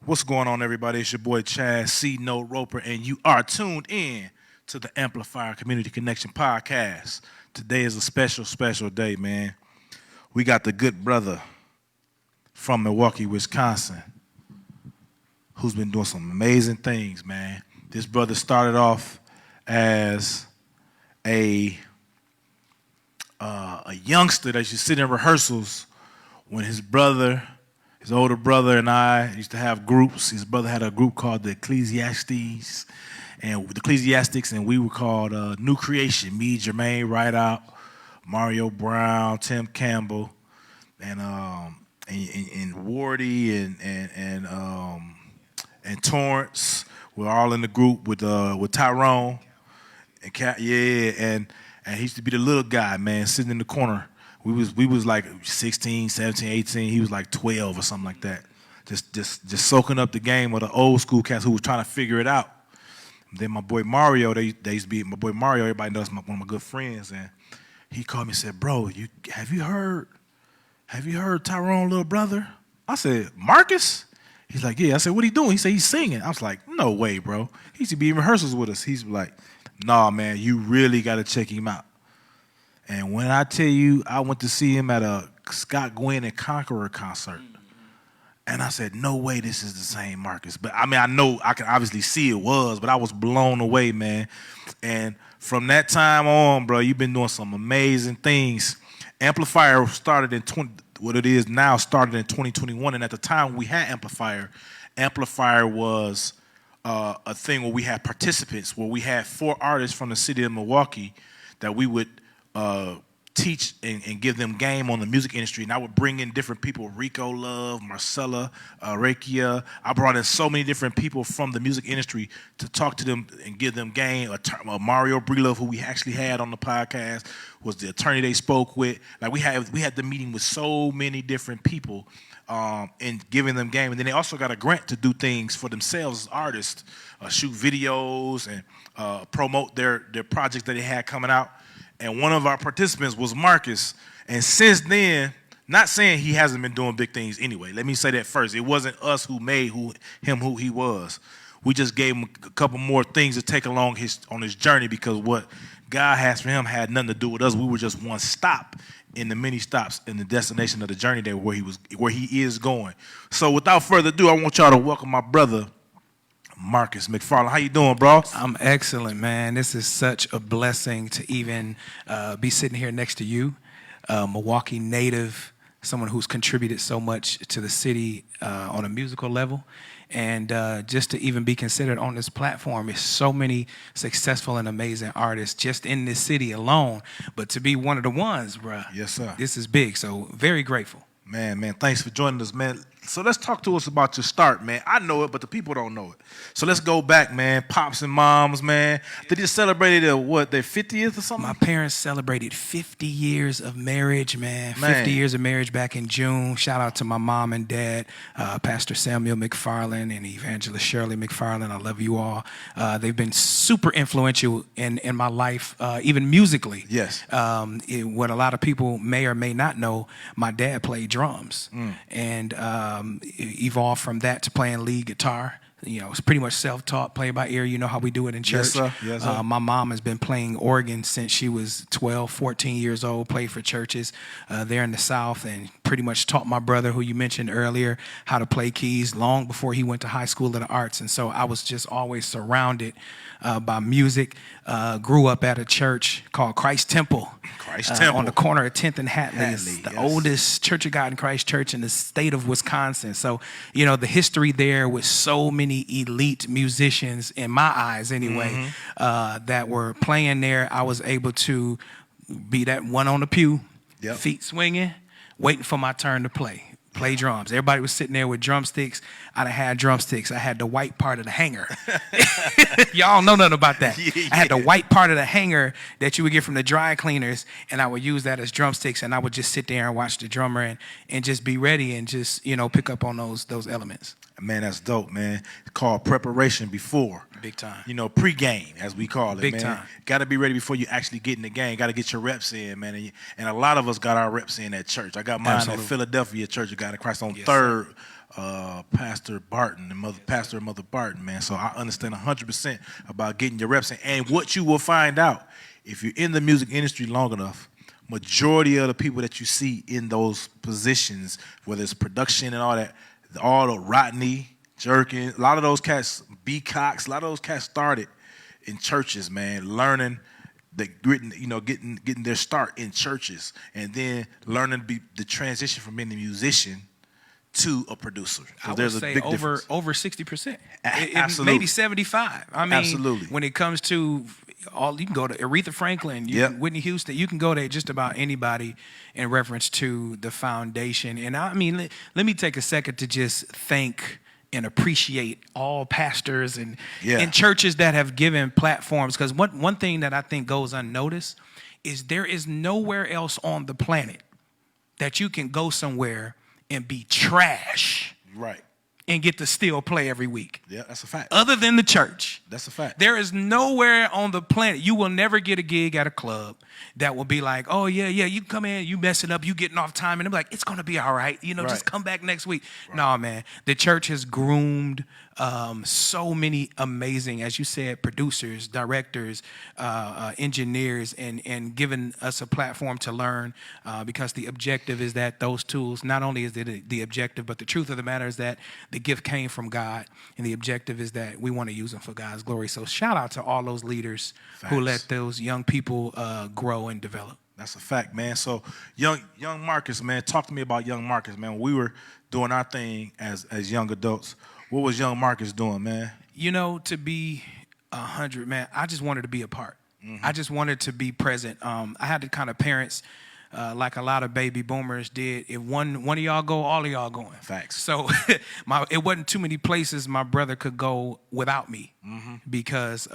What's going on, everybody? It's your boy Chad C. No Roper, and you are tuned in to the Amplifier Community Connection Podcast. Today is a special day, man. We got the good brother from Milwaukee, Wisconsin, who's been doing some amazing things, man. This brother started off as a youngster that used to sit in rehearsals when his older brother and I used to have groups. His brother had a group called the Ecclesiastes, and we were called New Creation. Me, Jermaine Rideout, Mario Brown, Tim Campbell, and Wardy and Torrance. We're all in the group with Tyrone and and he used to be the little guy, man, sitting in the corner. We was like 16, 17, 18. He was like 12 or something like that. Just soaking up the game of the old school cats who was trying to figure it out. And then my boy Mario, they used to be my boy Mario. Everybody knows one of my good friends, and he called me and said, "Bro, have you heard Tyrone, little brother?" I said, "Marcus?" He's like, "Yeah." I said, "What he doing?" He said, "He's singing." I was like, "No way, bro." He used to be in rehearsals with us. He's like, "Nah, man, you really got to check him out." And when I tell you, I went to see him at a Scott Gwen and Conqueror concert. And I said, no way this is the same Marcus. But I mean, I know I can obviously see it was, but I was blown away, man. And from that time on, bro, you've been doing some amazing things. Amplifier started in started in 2021. And at the time we had Amplifier was a thing where we had participants, where we had 4 artists from the city of Milwaukee that we would teach and give them game on the music industry. And I would bring in different people, Rico Love, Marcella, Rakia. I brought in so many different people from the music industry to talk to them and give them game. Mario Brelove, who we actually had on the podcast, was the attorney they spoke with. Like we had the meeting with so many different people and giving them game. And then they also got a grant to do things for themselves as artists, shoot videos and promote their projects that they had coming out. And one of our participants was Marcus. And since then, not saying he hasn't been doing big things anyway. Let me say that first. It wasn't us who made him who he was. We just gave him a couple more things to take along on his journey, because what God has for him had nothing to do with us. We were just one stop in the many stops in the destination of the journey there where he is going. So without further ado, I want y'all to welcome my brother, Marcus McFarlin. How you doing, bro? I'm excellent, man. This is such a blessing to even be sitting here next to you, Milwaukee native, someone who's contributed so much to the city on a musical level. And just to even be considered on this platform is so many successful and amazing artists just in this city alone. But to be one of the ones, bro. Yes, sir. This is big. So very grateful. Man, thanks for joining us, man. So let's talk to us about your start, man. I know it, but the people don't know it. So let's go back, man. Pops and moms, man. They just celebrated their 50th or something? My parents celebrated 50 years of marriage, man. 50 years of marriage back in June. Shout out to my mom and dad, Pastor Samuel McFarlin and Evangelist Shirley McFarlin. I love you all. They've been super influential in my life, even musically. Yes. What a lot of people may or may not know, my dad played drums. And evolved from that to playing lead guitar. You know, it's pretty much self-taught, play by ear. You know how we do it in church. Yes, sir. My mom has been playing organ since she was 12, 14 years old, played for churches there in the South, and pretty much taught my brother, who you mentioned earlier, how to play keys long before he went to High School of the Arts. And so I was just always surrounded by music. Grew up at a church called Christ Temple. On the corner of 10th and Hatley. It's the oldest Church of God in Christ church in the state of Wisconsin. So, you know, the history there with so many elite musicians, in my eyes anyway, that were playing there. I was able to be that one on the pew, feet swinging, waiting for my turn to play drums. Everybody was sitting there with drumsticks. I done had drumsticks. I had the white part of the hanger. Y'all know nothing about that. I had the white part of the hanger that you would get from the dry cleaners, and I would use that as drumsticks, and I would just sit there and watch the drummer and just be ready and just, you know, pick up on those elements. Man, that's dope, man. It's called preparation before. Big time. You know, pre-game, as we call it, Big man. time. Got to be ready before you actually get in the game. Got to get your reps in, man. And a lot of us got our reps in at church. I got mine Absolutely. at Philadelphia Church of God in Christ on Yes, 3rd Pastor Barton and Pastor and Mother Barton, man. So I understand 100% about getting your reps in. And what you will find out, if you're in the music industry long enough, majority of the people that you see in those positions, whether it's production and all the Rodney, Jerkin, a lot of those cats, B. Cox, a lot of those cats started in churches, man, learning, getting their start in churches, and then learning the transition from being a musician to a producer. So I would there's a say big over difference. over 60%. Absolutely. Maybe 75. I mean, Absolutely. when it comes to you can go to Aretha Franklin, Whitney Houston, you can go to just about anybody in reference to the foundation. And I mean, let me take a second to just thank and appreciate all pastors and churches that have given platforms. Because one thing that I think goes unnoticed is there is nowhere else on the planet that you can go somewhere and be trash. Right. And get to still play every week. Yeah, that's a fact. Other than the church. That's a fact. There is nowhere on the planet, you will never get a gig at a club that will be like, oh, yeah, you come in, you messing up, you getting off time, and they're like, it's going to be all right. Just come back next week. Right. No, man. The church has groomed so many amazing, as you said, producers, directors, engineers, and given us a platform to learn because the objective is that those tools, not only is it the objective, but the truth of the matter is that the gift came from God, and the objective is that we want to use them for God's glory. So shout out to all those leaders who let those young people grow and develop. That's a fact, man. So young Marcus, man, talk to me about young Marcus, man. When we were doing our thing as young adults, what was young Marcus doing, man? To be 100, man, I just wanted to be a part. Mm-hmm. I just wanted to be present. I had the kind of parents like a lot of baby boomers did. If one of y'all go, all of y'all going. Facts. So it wasn't too many places my brother could go without me because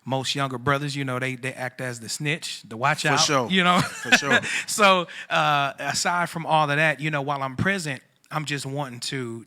most younger brothers, they act as the snitch, the watch out. For sure. For sure. So aside from all of that, while I'm present, I'm just wanting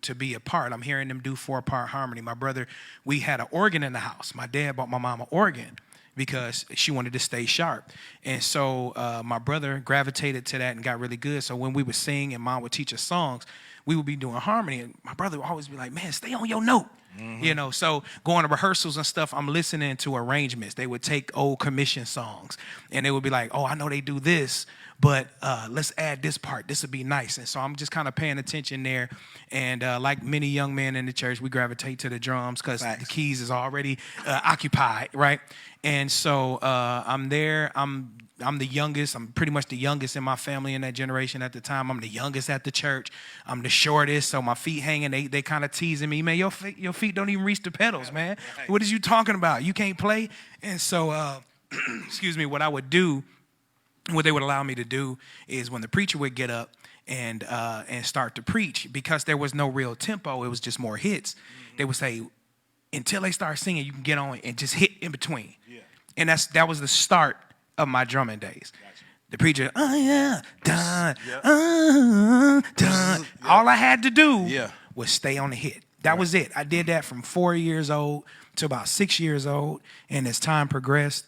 to be a part. I'm hearing them do 4-part harmony. My brother, we had an organ in the house. My dad bought my mom an organ because she wanted to stay sharp. And so my brother gravitated to that and got really good. So when we would sing and mom would teach us songs, we would be doing harmony. And my brother would always be like, man, stay on your note. Mm-hmm. So going to rehearsals and stuff, I'm listening to arrangements. They would take old commission songs and they would be like, oh, I know they do this, but let's add this part. This would be nice. And so I'm just kind of paying attention there. And like many young men in the church, we gravitate to the drums because the keys is already occupied, right? And so I'm there. I'm the youngest. I'm pretty much the youngest in my family in that generation at the time. I'm the youngest at the church. I'm the shortest, so my feet hanging. They kind of teasing me, man. Your feet don't even reach the pedals, man. Right. What is you talking about? You can't play. And so, excuse me. What I would do, what they would allow me to do, is when the preacher would get up and start to preach, because there was no real tempo. It was just more hits. Mm-hmm. They would say, until they start singing, you can get on and just hit in between. Yeah. And that was the start of my drumming days. Gotcha. The preacher, oh yeah, dun, dun. All I had to do was stay on the hit. That was it. I did that from 4 years old to about 6 years old, and as time progressed,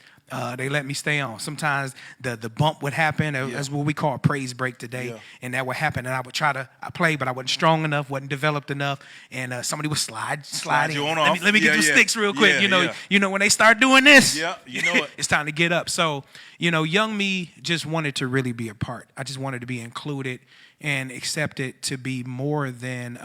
they let me stay on. Sometimes the bump would happen. That's what we call a praise break today. And that would happen. And I would I play, but I wasn't strong enough, wasn't developed enough. And somebody would slide in. You on off. Let me get the sticks real quick. You know when they start doing this, it. It's time to get up. So, young me just wanted to really be a part. I just wanted to be included and accepted to be more than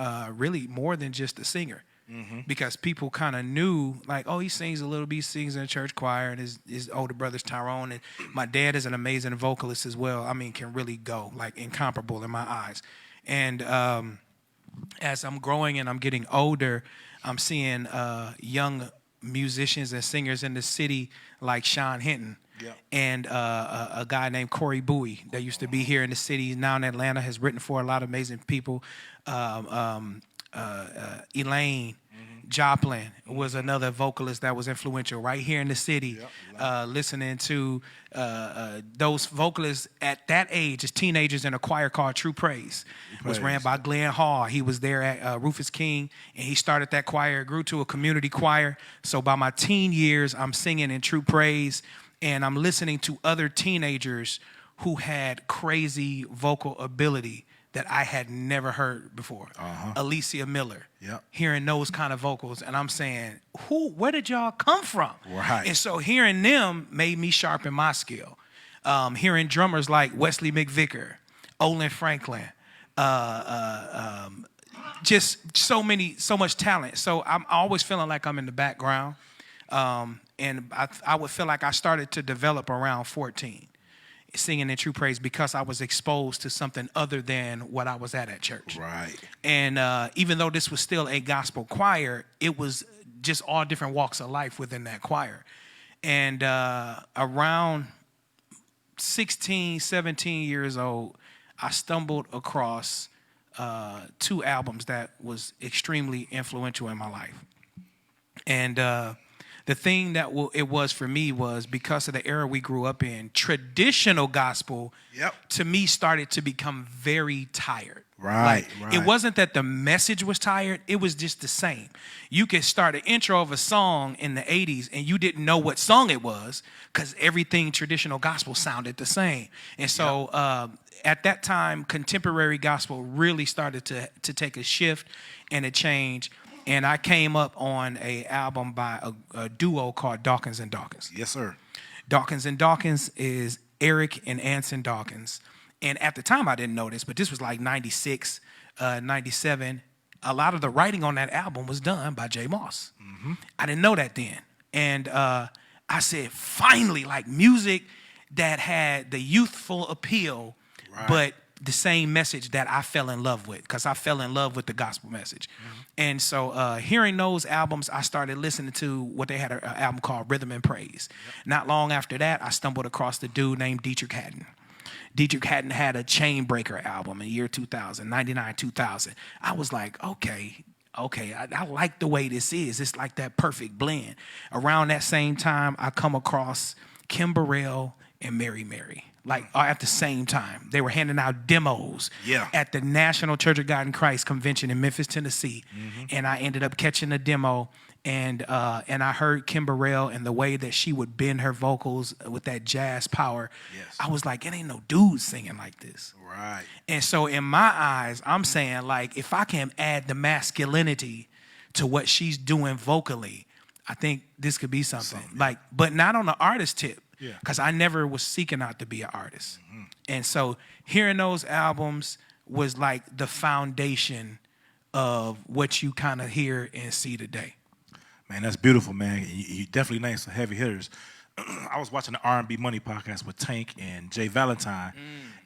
just a singer. Mm-hmm. Because people kind of knew, like, oh, he sings a little bit, he sings in a church choir, and his older brother's Tyrone, and my dad is an amazing vocalist as well. I mean, can really go, like, incomparable in my eyes. And as I'm growing and I'm getting older, I'm seeing young musicians and singers in the city like Sean Hinton. Yeah. And a guy named Corey Bowie that used to be here in the city. He's now in Atlanta, has written for a lot of amazing people. Elaine Joplin was another vocalist that was influential right here in the city. Listening to those vocalists at that age as teenagers in a choir called True Praise. Was ran by Glenn Hall. He was there at Rufus King, and he started that choir. It grew to a community choir. So by my teen years, I'm singing in True Praise, and I'm listening to other teenagers who had crazy vocal ability that I had never heard before. Alicia Miller. Yep. Hearing those kind of vocals, and I'm saying, where did y'all come from? Right. And so hearing them made me sharpen my skill. Hearing drummers like Wesley McVicker, Olin Franklin, just so much talent. So I'm always feeling like I'm in the background. And I would feel like I started to develop around 14, singing in true praise, because I was exposed to something other than what I was at church. Right. And even though this was still a gospel choir, it was just all different walks of life within that choir. And around 16, 17 years old, I stumbled across 2 albums that was extremely influential in my life. And the thing that it was for me was, because of the era we grew up in, traditional gospel, to me, started to become very tired. Right. It wasn't that the message was tired. It was just the same. You could start an intro of a song in the 80s and you didn't know what song it was, because everything traditional gospel sounded the same. And so at that time, contemporary gospel really started to take a shift and a change. And I came up on an album by a duo called Dawkins and Dawkins. Yes, sir. Dawkins and Dawkins is Eric and Anson Dawkins. And at the time, I didn't know this, but this was like 96, 97. A lot of the writing on that album was done by Jay Moss. Mm-hmm. I didn't know that then. And I said, finally, like music that had the youthful appeal, but the same message that I fell in love with, because I fell in love with the gospel message. Mm-hmm. And so hearing those albums, I started listening to what they had an album called Rhythm and Praise. Yep. Not long after that, I stumbled across the dude named Dietrich Haddon. Dietrich Haddon had a Chainbreaker album in the year 2000, 99, 2000. I was like, okay, I like the way this is. It's like that perfect blend. Around that same time, I come across Kim Burrell and Mary Mary. Like at the same time, they were handing out demos at the National Church of God in Christ convention in Memphis, Tennessee. Mm-hmm. And I ended up catching a demo, and I heard Kim Burrell and the way that she would bend her vocals with that jazz power. Yes. I was like, it ain't no dude singing like this. Right. And so in my eyes, I'm saying, like, if I can add the masculinity to what she's doing vocally, I think this could be something. Like, but not on the artist tip. Yeah. Because I never was seeking out to be an artist. Mm-hmm. And so hearing those albums was like the foundation of what you kind of hear and see today. Man, that's beautiful, man. You definitely named some heavy hitters. I was watching the R&B Money podcast with Tank and Jay Valentine,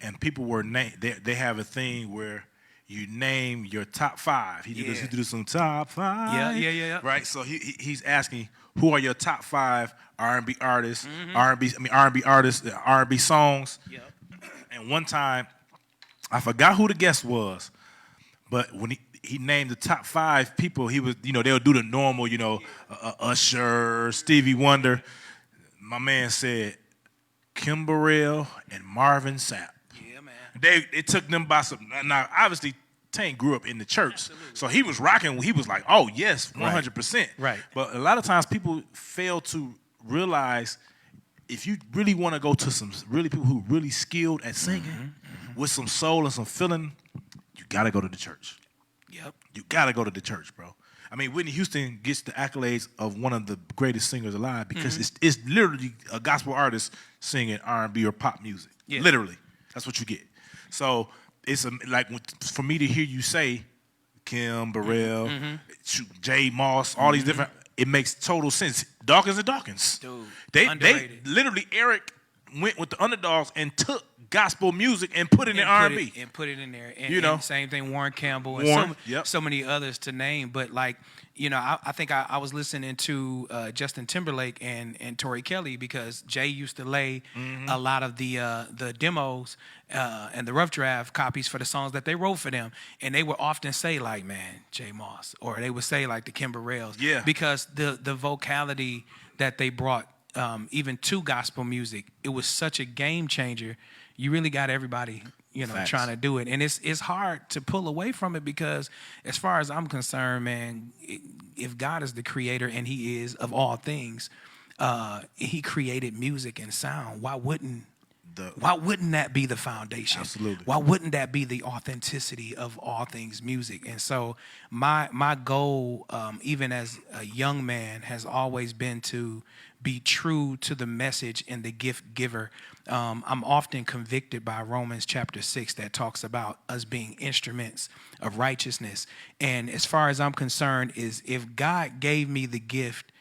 and people were they have a thing where you name your top 5. He did some top 5. Yeah. Right? So he's asking, who are your top 5 R&B artists, R&B artists, R&B songs? Yep. And one time, I forgot who the guest was, but when he named the top 5 people, he was, they'll do the normal, Usher, Stevie Wonder. My man said Kim Burrell and Marvin Sapp. Yeah, man. It took them by some. Now, obviously, Tank grew up in the church, so he was rocking. He was like, "Oh yes, 100%." Right. But a lot of times, people fail to realize, if you really want to go to some really people who really skilled at singing with some soul and some feeling, you gotta go to the church. Yep. You gotta go to the church, bro. I mean, Whitney Houston gets the accolades of one of the greatest singers alive because it's literally a gospel artist singing R&B or pop music. Yeah. Literally, that's what you get. So it's like for me to hear you say Kim Burrell, Jay Moss, all these different, it makes total sense. Dawkins and Dawkins. Dude, they literally, Eric went with the Underdogs and took gospel music and put it in R&B. And put it in there. And same thing, Warren Campbell and so many others to name. But like, I think I was listening to Justin Timberlake and Tori Kelly, because Jay used to lay a lot of the demos and the rough draft copies for the songs that they wrote for them. And they would often say like, man, Jay Moss, or they would say like the Kim Burrells. Yeah. Because the vocality that they brought even to gospel music, it was such a game changer. You really got everybody, trying to do it. And it's hard to pull away from it, because as far as I'm concerned, man, if God is the creator, and he is of all things, he created music and sound, why wouldn't Why wouldn't that be the foundation? Absolutely. Why wouldn't that be the authenticity of all things music? And so my goal, even as a young man, has always been to be true to the message and the gift giver. I'm often convicted by Romans chapter 6 that talks about us being instruments of righteousness. And as far as I'm concerned, is if God gave me the gift,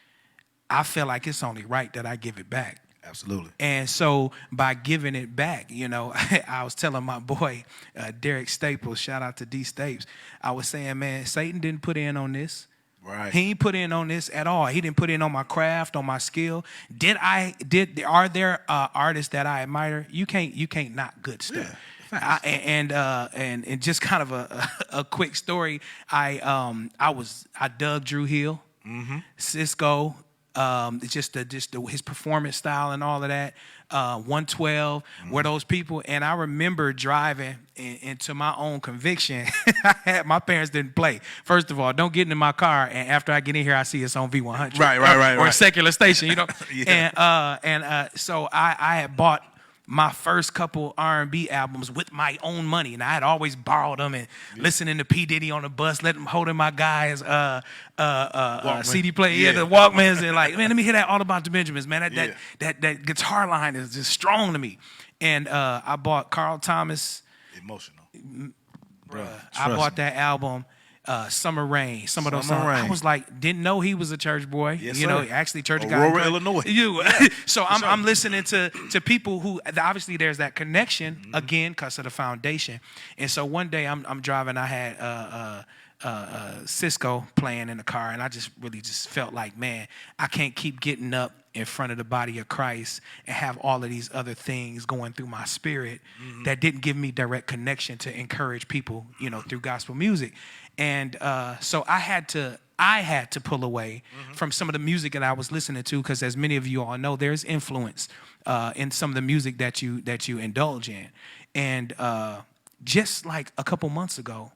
I feel like it's only right that I give it back. Absolutely. And so by giving it back, I was telling my boy, Derek Staples, shout out to D Stapes, I was saying, man, Satan didn't put in on this. Right. He ain't put in on this at all. He didn't put in on my craft, on my skill. Are there artists that I admire? You can't knock good stuff. Yeah, and just kind of a quick story. I dug Drew Hill, Cisco, just his performance style and all of that. 112 were those people, and I remember driving into my own conviction. My parents didn't play. First of all, don't get into my car, and after I get in here, I see it's on V100, right, or a secular station, Yeah. And so I had bought my first couple R&B albums with my own money, and I had always borrowed them and listening to P. Diddy on the bus, holding my guys' CD player, the Walkmans, and like, man, let me hear that All About the Benjamins, man. That guitar line is just strong to me. And I bought Carl Thomas. Emotional. I bought that album. Summer Rain, some of those songs. I was like, didn't know he was a church boy. Yes, actually church guy. Aurora, Illinois. So I'm listening to people who obviously there's that connection again because of the foundation. And so one day I'm driving. I had Cisco playing in the car, and I just felt like, man, I can't keep getting up in front of the body of Christ and have all of these other things going through my spirit that didn't give me direct connection to encourage people, through gospel music. And so I had to pull away from some of the music that I was listening to, because as many of you all know, there's influence in some of the music that you indulge in. And just like a couple months ago,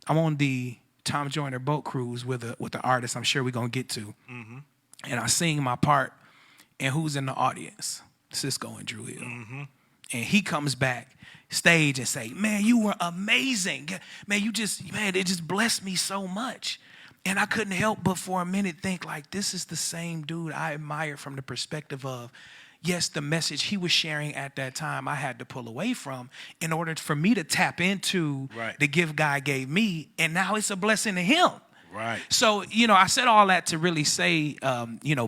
I'm on the Tom Joyner boat cruise with the artist I'm sure we're gonna get to, and I sing my part. And who's in the audience? Cisco and Drew Hill. And he comes back stage and say, man, you were amazing. Man, it just blessed me so much. And I couldn't help but for a minute think like, this is the same dude I admire from the perspective of, yes, the message he was sharing at that time I had to pull away from in order for me to tap into the gift God gave me. And now it's a blessing to him. Right. So, I said all that to really say,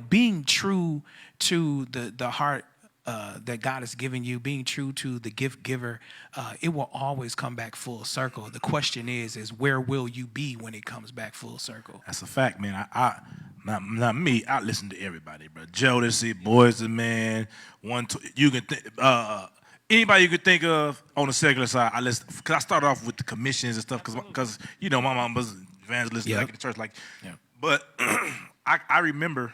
being true to the heart that God has given you, being true to the gift giver, it will always come back full circle. The question is where will you be when it comes back full circle? That's a fact, man. Not me. I listen to everybody, bro. Jodeci, Boys II Men, you can anybody you could think of on the secular side. I listen because I started off with the commissions and stuff because my mom was evangelist like in the church, But I remember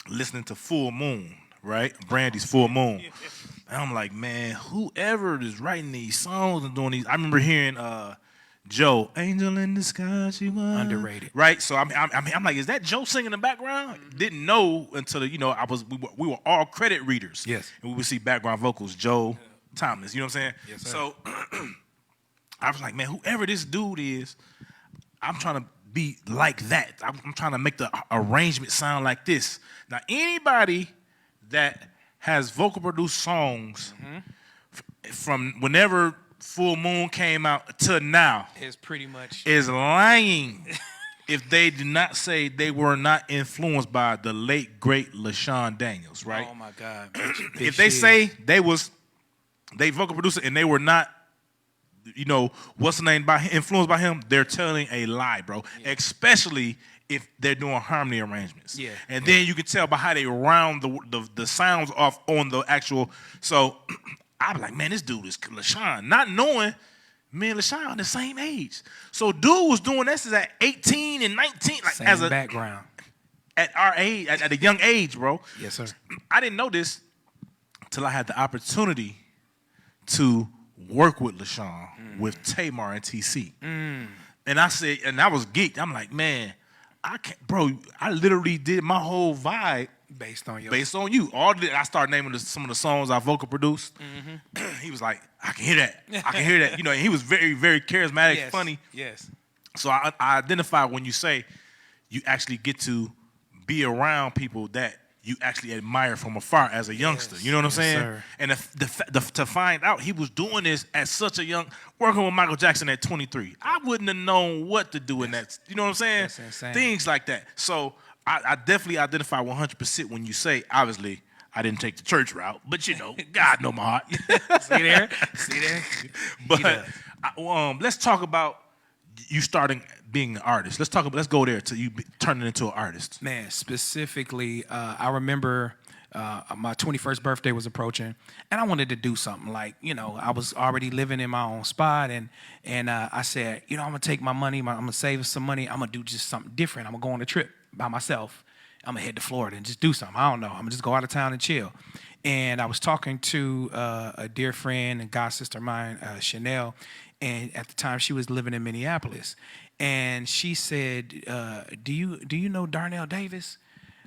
listening to Full Moon, right? Brandy's Full Moon. And I'm like, man, whoever is writing these songs and doing these, I remember hearing Joe, Angel in the Sky, she was underrated, right? So I'm like, is that Joe singing in the background? Didn't know until we were all credit readers. Yes, and we would see background vocals, Joe Thomas. You know what I'm saying? Yes, sir. So I was like, man, whoever this dude is, I'm trying to be like that. I'm trying to make the arrangement sound like this. Now, anybody that has vocal produced songs from whenever Full Moon came out to now is lying if they do not say they were not influenced by the late great LaShawn Daniels, right? Oh my God! If they say they vocal producer and they were not, influenced by him, they're telling a lie, bro. Yeah. Especially if they're doing harmony arrangements. Yeah. And then you can tell by how they round the sounds off on the actual. So I'm like, man, this dude is LaShawn. Not knowing me and LaShawn are the same age. So dude was doing this at 18 and 19. Like same as a background. At our age, at a young age, bro. Yes, sir. I didn't know this until I had the opportunity to work with LaShawn, with Tamar and TC. And I said, and I was geeked. I'm like, man, I can't, bro, I literally did my whole vibe Based on you. I started naming some of the songs I vocal produced. He was like, I can hear that. I can hear that. You know, and he was very, very charismatic, funny. Yes. So I identify when you say you actually get to be around people that you actually admire from afar as a youngster. You know what I'm saying? Sir. And to find out he was doing this at such a young, working with Michael Jackson at 23, I wouldn't have known what to do in that. You know what I'm saying? That's insane. Things like that. So I definitely identify 100% when you say, obviously, I didn't take the church route, but you know, God know my heart. See there? But let's talk about you starting being an artist. Let's go there till you turning into an artist. Man, specifically, I remember my 21st birthday was approaching, and I wanted to do something. Like, you know, I was already living in my own spot, and I said, you know, I'm gonna take my money, I'm gonna save some money, I'm gonna do just something different. I'm gonna go on a trip by myself. I'm gonna head to Florida and just do something. I don't know. I'm gonna just go out of town and chill. And I was talking to a dear friend and god sister of mine, Chanel, and at the time she was living in Minneapolis. And she said, do you know Darnell Davis?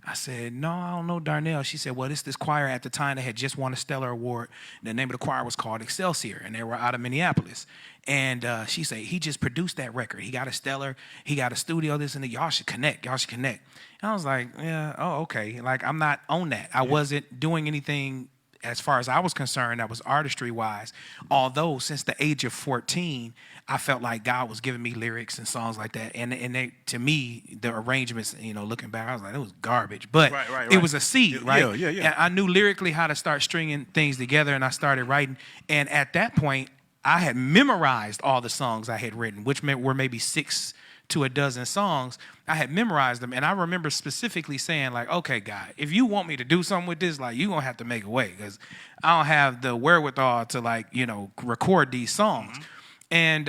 I said, no, I don't know Darnell. She said, well, it's this choir at the time that had just won a Stellar Award. The name of the choir was called Excelsior, and they were out of Minneapolis. And she said, he just produced that record. He got a Stellar, he got a studio, this and that. Y'all should connect. And I was like, yeah, oh, okay. Like, I'm not on that. I wasn't doing anything as far as I was concerned that was artistry-wise. Although, since the age of 14, I felt like God was giving me lyrics and songs like that. And they, to me, the arrangements, you know, looking back, I was like, it was garbage. But it was a seed, right? Yeah. And I knew lyrically how to start stringing things together, and I started writing. And at that point, I had memorized all the songs I had written, which were maybe 6 to a dozen songs. I had memorized them, and I remember specifically saying, like, okay, God, if you want me to do something with this, like, you're going to have to make a way, because I don't have the wherewithal to, like, you know, record these songs. And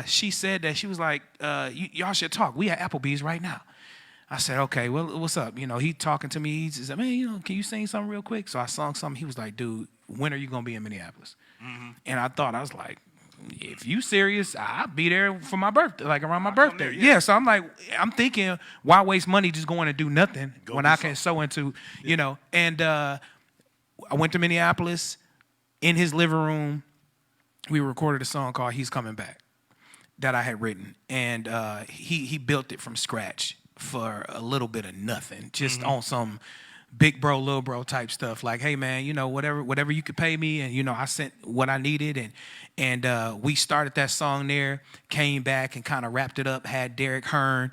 she said that, she was like, y'all should talk. We at Applebee's right now. I said, okay, well, what's up? You know, he talking to me. He said, man, you know, can you sing something real quick? So I sung something. He was like, dude, when are you going to be in Minneapolis? And I was like, if you serious, I'll be there for my birthday, like around my birthday. Yeah, so I'm like, I'm thinking, why waste money just going to do nothing when I can sow into, you know. And I went to Minneapolis. In his living room, we recorded a song called He's Coming Back that I had written. And he built it from scratch for a little bit of nothing, just on some big bro, little bro type stuff. Like, hey man, you know, whatever you could pay me, and you know, I sent what I needed, and we started that song there, came back and kind of wrapped it up, had Derek Hearn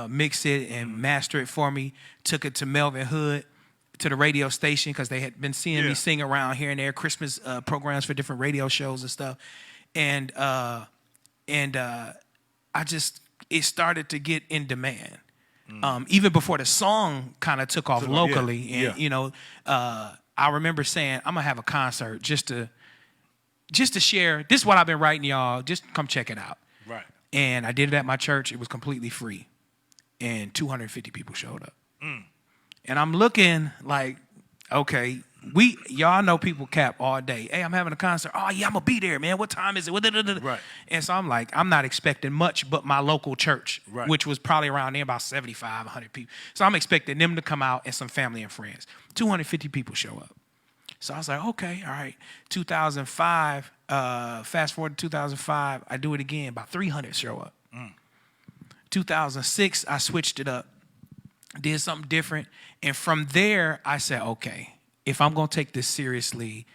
mix it and master it for me, took it to Melvin Hood, to the radio station, because they had been seeing me sing around here and there, Christmas programs for different radio shows and stuff. And it started to get in demand. Even before the song kind of took off locally. And, you know, I remember saying, I'm going to have a concert just to share. This is what I've been writing, y'all. Just come check it out. Right. And I did it at my church. It was completely free. And 250 people showed up. And I'm looking like, okay, y'all know people cap all day. Hey, I'm having a concert. Oh, yeah, I'm going to be there, man. What time is it? Right. And so I'm like, I'm not expecting much but my local church, which was probably around there about 75, 100 people. So I'm expecting them to come out and some family and friends. 250 people show up. So I was like, okay, all right. 2005, fast forward to 2005, I do it again. About 300 show up. 2006, I switched it up, did something different. And from there, I said, okay, if I'm going to take this seriously,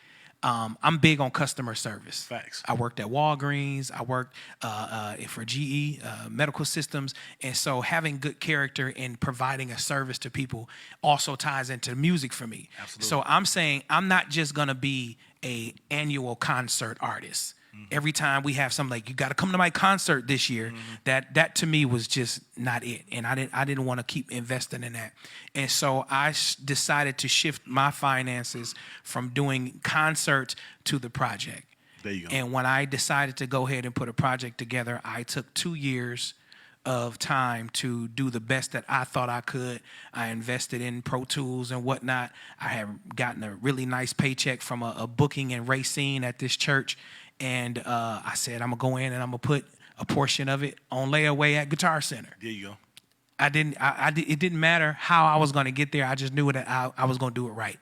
I'm big on customer service. Facts. I worked at Walgreens. I worked for GE Medical Systems. And so having good character and providing a service to people also ties into music for me. Absolutely. So I'm saying I'm not just going to be an annual concert artist. Every time we have something like, you got to come to my concert this year, that to me was just not it. And I didn't want to keep investing in that. And so I decided to shift my finances from doing concerts to the project. There you go. And when I decided to go ahead and put a project together, I took 2 years of time to do the best that I thought I could. I invested in Pro Tools and whatnot. I had gotten a really nice paycheck from a booking and racing at this church. And I said, I'm going to go in and I'm going to put a portion of it on layaway at Guitar Center. There you go. It didn't matter how I was going to get there. I just knew that I was going to do it right.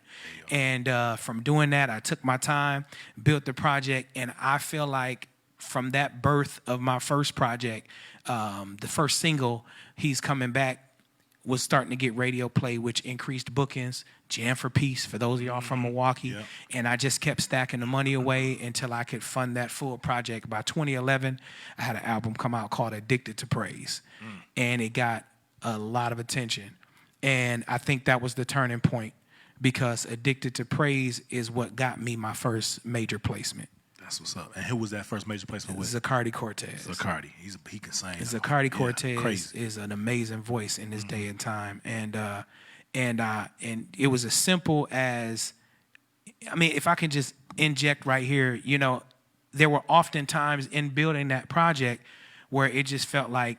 And from doing that, I took my time, built the project, and I feel like from that birth of my first project, the first single, He's Coming Back, was starting to get radio play, which increased bookings. Jam for Peace, for those of y'all from Milwaukee. Yep. And I just kept stacking the money away until I could fund that full project. By 2011, I had an album come out called Addicted to Praise. And it got a lot of attention. And I think that was the turning point, because Addicted to Praise is what got me my first major placement. That's what's up. And who was that first major placement with? Zacardi Cortez. Zacardi. He can sing. Zacardi Cortez is an amazing voice in this day and time. And it was as simple as, I mean, if I can just inject right here, you know, there were often times in building that project where it just felt like,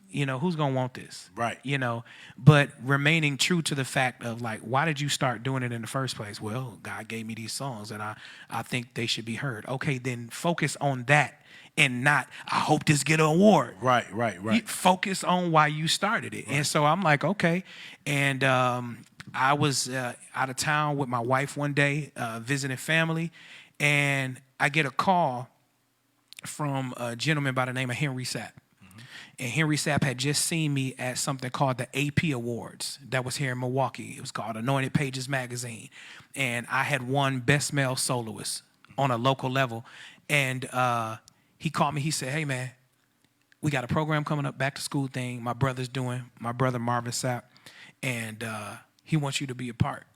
you know, who's going to want this? Right. You know, but remaining true to the fact of, like, why did you start doing it in the first place? Well, God gave me these songs and I think they should be heard. Okay, then focus on that and not, I hope this get an award. Right. Focus on why you started it. Right. And so I'm like, okay. And I was out of town with my wife one day, visiting family, and I get a call from a gentleman by the name of Henry Sapp. And Henry Sapp had just seen me at something called the AP Awards that was here in Milwaukee. It was called Anointed Pages Magazine. And I had won Best Male Soloist on a local level. And he called me. He said, hey, man, we got a program coming up, back to school thing my brother's doing, my brother Marvin Sapp. And he wants you to be a part.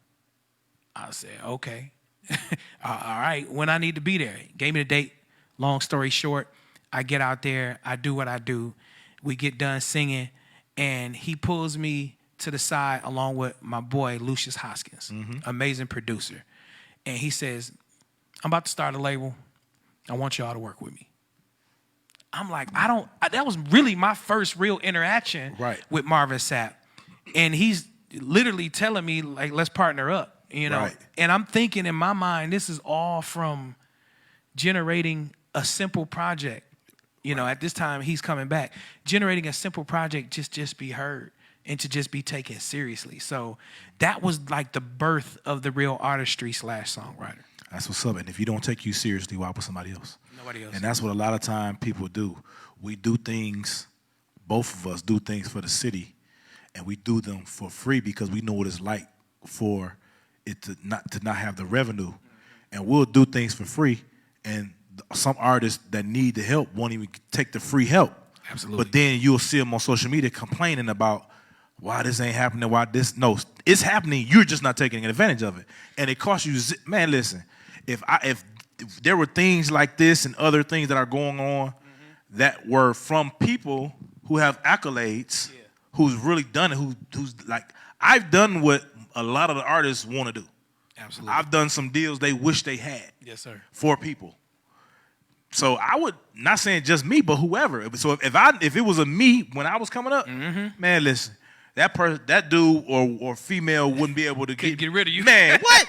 I said, okay. All right, when I need to be there. He gave me the date. Long story short, I get out there. I do what I do. We get done singing, and he pulls me to the side along with my boy, Lucius Hoskins, amazing producer. And he says, I'm about to start a label. I want y'all to work with me. I'm like, that was really my first real interaction with Marvin Sapp. And he's literally telling me, like, let's partner up, you know. Right. And I'm thinking in my mind, this is all from generating a simple project. You know, at this time, He's Coming Back. Generating a simple project, just be heard and to just be taken seriously. So that was like the birth of the real artistry / songwriter. That's what's up. And if you don't take you seriously, why put somebody else? Nobody else. And that's what a lot of time people do. We do things, both of us do things for the city, and we do them for free because we know what it's like for it to not have the revenue. And we'll do things for free, and some artists that need the help won't even take the free help. Absolutely. But then you'll see them on social media complaining about why this ain't happening, why this. No, it's happening. You're just not taking advantage of it. And it costs you, man, listen, if there were things like this and other things that are going on that were from people who have accolades, who's really done it, who's like, I've done what a lot of the artists want to do. Absolutely. I've done some deals they wish they had. Yes, sir. For people. So I would, not saying just me, but whoever. So if it was a me when I was coming up, man, listen, that dude or female wouldn't be able to get rid of you. Man, what?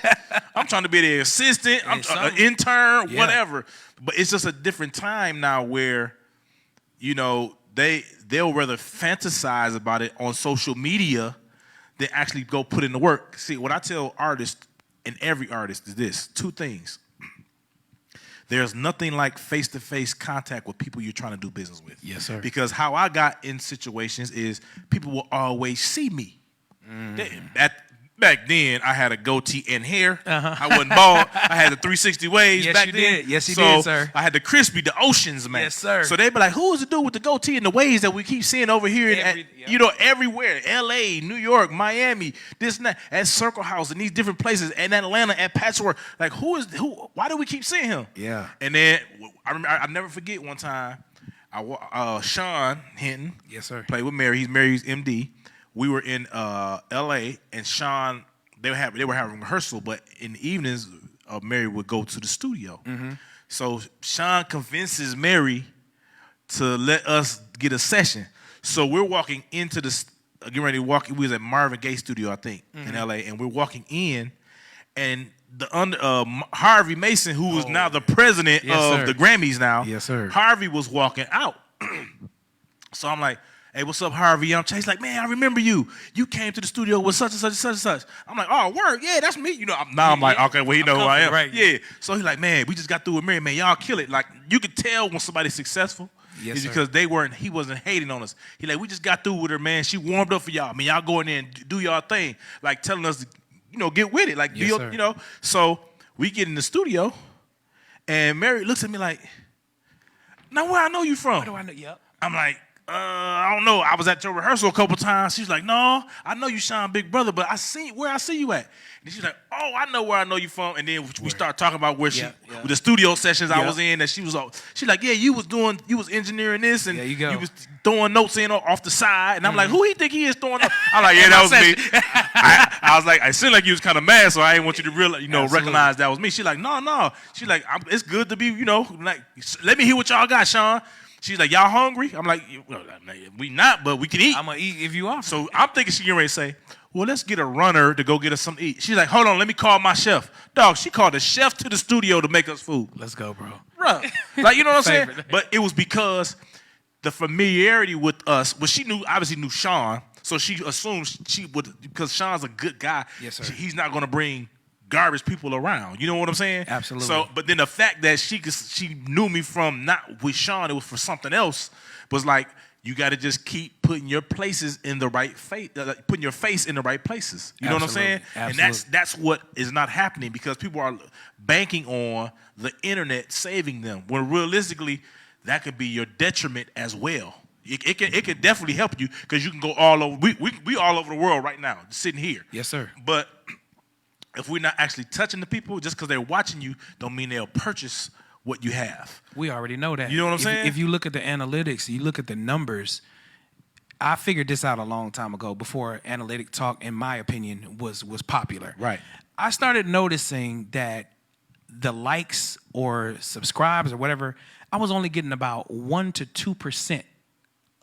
I'm trying to be the assistant, I'm an intern, whatever. But it's just a different time now where, you know, they'll rather fantasize about it on social media than actually go put in the work. See, what I tell artists, and every artist, is this: two things. There's nothing like face-to-face contact with people you're trying to do business with. Yes, sir. Because how I got in situations is people will always see me. Back then, I had a goatee and hair. I wasn't bald. I had the 360 waves back then. Did. Yes, you did, sir. I had the crispy, the Oceans, man. Yes, sir. So they'd be like, who is the dude with the goatee and the waves that we keep seeing over here, you know, everywhere? L.A., New York, Miami, this and that, at Circle House, and these different places, and Atlanta, at Patchwork. Like, who? Why do we keep seeing him? Yeah. And then, I'll never forget one time, Sean Hinton. Yes, sir. Played with Mary. He's Mary's MD. We were in L.A. and Sean, they were having rehearsal, but in the evenings, Mary would go to the studio. So Sean convinces Mary to let us get a session. So we're walking into getting ready to walk. We was at Marvin Gaye's studio, I think, in L.A., and we're walking in, and Harvey Mason, who is now the president of the Grammys now, yes, sir. Harvey was walking out. So I'm like, Hey, what's up, Harvey? I'm Chase. Like, man, I remember you. You came to the studio with such and such and such and such. I'm like, oh, word, yeah, that's me. You know, I'm like, okay, well, he know who I am. Right. Yeah. So he's like, man, we just got through with Mary, man. Y'all kill it. Like, you could tell when somebody's successful. Yes, is sir. because he wasn't hating on us. He like, we just got through with her, man. She warmed up for y'all. I mean, y'all go in there and do y'all thing. Like, telling us to, get with it. Like, Yes, sir. So we get in the studio, and Mary looks at me like, now where I know you from? Where do I know? Yep. I'm like, I don't know. I was at your rehearsal a couple times. She's like, no, I know you Sean Big Brother, but where I see you at. And she's like, oh, I know where I know you from. And then we start talking about where with the studio sessions I was in, that she's like, yeah, you was engineering this, and you was throwing notes in off the side. And I'm like, who he think he is throwing notes? I'm like, yeah, that was me. I was like, I seemed like you was kind of mad, so I didn't want you to realize, recognize that was me. She's like, no. She's like, it's good to be, like, let me hear what y'all got, Sean. She's like, y'all hungry? I'm like, well, we not, but we can eat. I'm going to eat if you are. So I'm thinking she getting ready to say, well, let's get a runner to go get us something to eat. She's like, hold on, let me call my chef. Dog, she called the chef to the studio to make us food. Let's go, bro. Bruh. Like, you know what I'm saying? But it was because the familiarity with us, well, she obviously knew Sean, so she assumed she would, because Sean's a good guy. Yes, sir. He's not going to bring garbage people around. You know what I'm saying? Absolutely. So, but then the fact that she knew me from not with Sean, it was for something else, was like, you got to just keep putting your places in the right putting your face in the right places. You know what I'm saying? Absolutely. And that's what is not happening, because people are banking on the internet saving them, when realistically that could be your detriment as well. It can definitely help you, because you can go all over. We all over the world right now, sitting here. Yes, sir. But if we're not actually touching the people, just because they're watching you, don't mean they'll purchase what you have. We already know that. You know what I'm saying? If you look at the analytics, you look at the numbers. I figured this out a long time ago, before analytic talk, in my opinion, was popular. Right. I started noticing that the likes or subscribes or whatever, I was only getting about 1% to 2%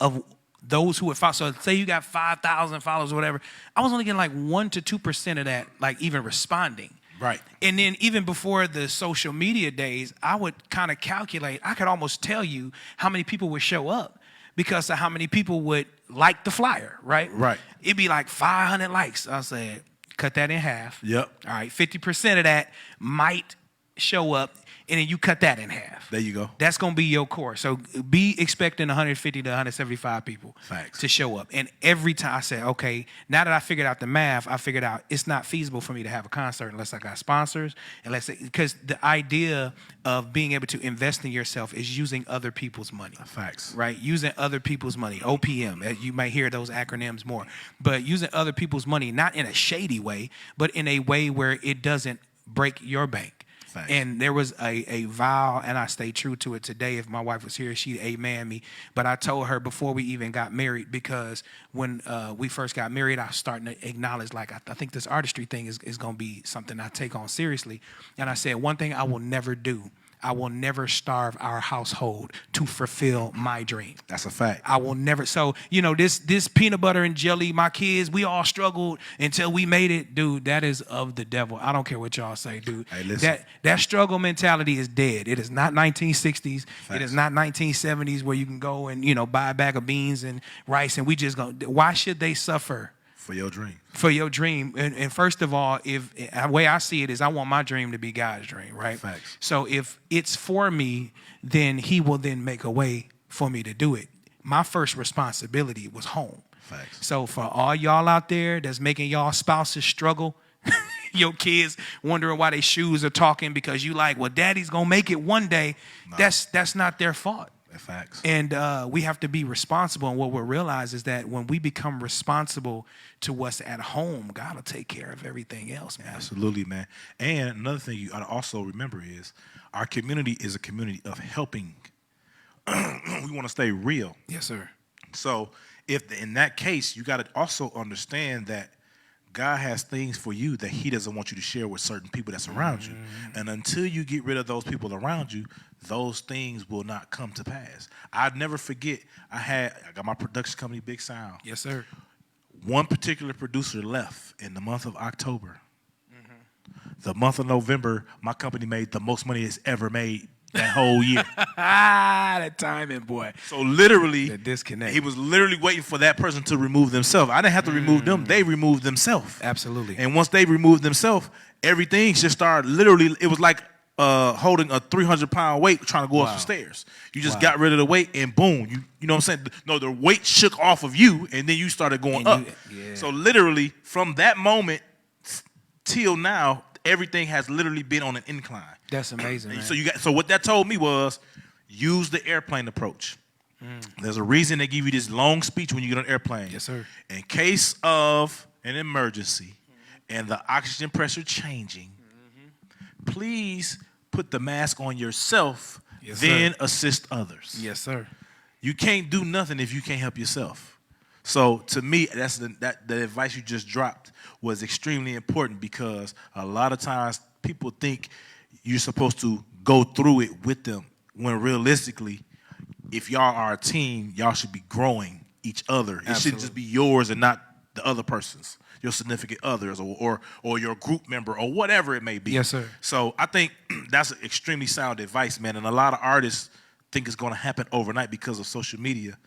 of those who would follow. So say you got 5,000 followers or whatever, I was only getting like 1% to 2% of that, like, even responding. Right. And then even before the social media days, I would kind of calculate. I could almost tell you how many people would show up because of how many people would like the flyer, right? Right. It'd be like 500 likes. I said, cut that in half. Yep. All right, 50% of that might show up, and then you cut that in half. There you go. That's going to be your core. So be expecting 150 to 175 people Facts. to show up. And every time I said, okay, now that I figured out the math, I figured out it's not feasible for me to have a concert unless I got sponsors, because the idea of being able to invest in yourself is using other people's money. Facts. Right? Using other people's money. OPM. You might hear those acronyms more. But using other people's money, not in a shady way, but in a way where it doesn't break your bank. Thanks. And there was a vow, and I stay true to it today. If my wife was here, she'd amen me. But I told her before we even got married, because when we first got married, I was starting to acknowledge, like, I think this artistry thing is going to be something I take on seriously. And I said, one thing I will never do, I will never starve our household to fulfill my dream. That's a fact. I will never. So, this peanut butter and jelly, my kids, we all struggled until we made it. Dude, that is of the devil. I don't care what y'all say, dude. Hey, listen. That struggle mentality is dead. It is not 1960s. Facts. It is not 1970s where you can go and, buy a bag of beans and rice and we just go. Why should they suffer? For your dream. For your dream. And first of all, the way I see it is I want my dream to be God's dream, right? Facts. So if it's for me, then he will then make a way for me to do it. My first responsibility was home. Facts. So for all y'all out there that's making y'all spouses struggle, your kids wondering why their shoes are talking because you like, well, daddy's going to make it one day. No. That's not their fault. Facts. And we have to be responsible. And what we'll realize is that when we become responsible to what's at home, God will take care of everything else, man. Absolutely, man. And another thing you ought to also remember is our community is a community of helping. We want to stay real. Yes, sir. So if in that case, you got to also understand that God has things for you that he doesn't want you to share with certain people that's around you. And until you get rid of those people around you, those things will not come to pass. I'd never forget, I got my production company, Big Sound. Yes, sir. One particular producer left in the month of October. The month of November, my company made the most money it's ever made that whole year. That timing, boy. So literally, The disconnect. he was literally waiting for that person to remove themselves. I didn't have to remove them. They removed themselves. Absolutely. And once they removed themselves, everything just started literally, it was like holding a 300-pound weight trying to go up the stairs. You just got rid of the weight and boom, you know what I'm saying? No, the weight shook off of you and then you started going up. So literally from that moment till now, everything has literally been on an incline. That's amazing, man. So what that told me was use the airplane approach. There's a reason they give you this long speech when you get on an airplane. Yes, sir. In case of an emergency and the oxygen pressure changing, please put the mask on yourself, then assist others. Yes, sir. You can't do nothing if you can't help yourself. So to me, that's the advice you just dropped was extremely important because a lot of times people think you're supposed to go through it with them when realistically, if y'all are a team, y'all should be growing each other. It shouldn't just be yours and not the other person's, your significant others or your group member or whatever it may be. Yes, sir. So I think that's extremely sound advice, man. And a lot of artists think it's going to happen overnight because of social media.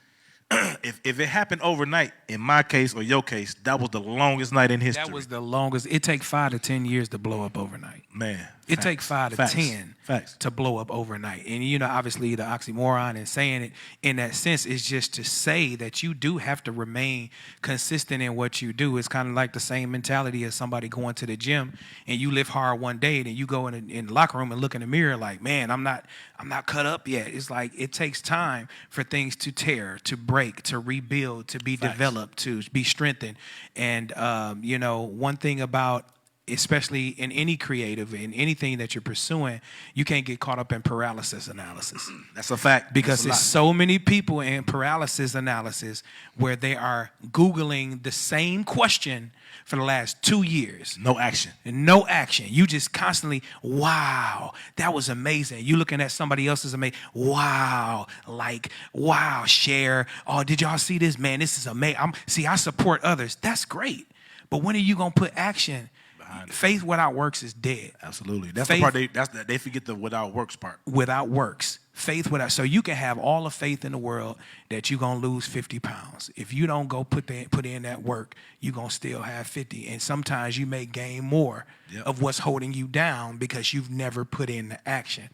If it happened overnight, in my case or your case, that was the longest night in history. That was the longest. It takes 5 to 10 years to blow up overnight. Man. It takes 5 to 10 Facts. to blow up overnight. And, you know, obviously the oxymoron and saying it in that sense is just to say that you do have to remain consistent in what you do. It's kind of like the same mentality as somebody going to the gym and you lift hard one day and you go in the locker room and look in the mirror like, man, I'm not cut up yet. It's like it takes time for things to tear, to break, to rebuild, to be developed, to be strengthened. And, you know, one thing about especially in any creative, in anything that you're pursuing, you can't get caught up in paralysis analysis. That's a fact. Because there's so many people in paralysis analysis where they are Googling the same question for the last 2 years. No action. And no action. You just constantly, wow, that was amazing. You looking at somebody else's amazing. Wow, like, wow, share. Oh, did y'all see this? Man, this is amazing. I support others. That's great. But when are you going to put action? Faith without works is dead. Absolutely. That's the part they forget the without works part. Without works. Faith without. So you can have all the faith in the world that you're going to lose 50 pounds. If you don't go put in that work, you're going to still have 50. And sometimes you may gain more of what's holding you down because you've never put in the action.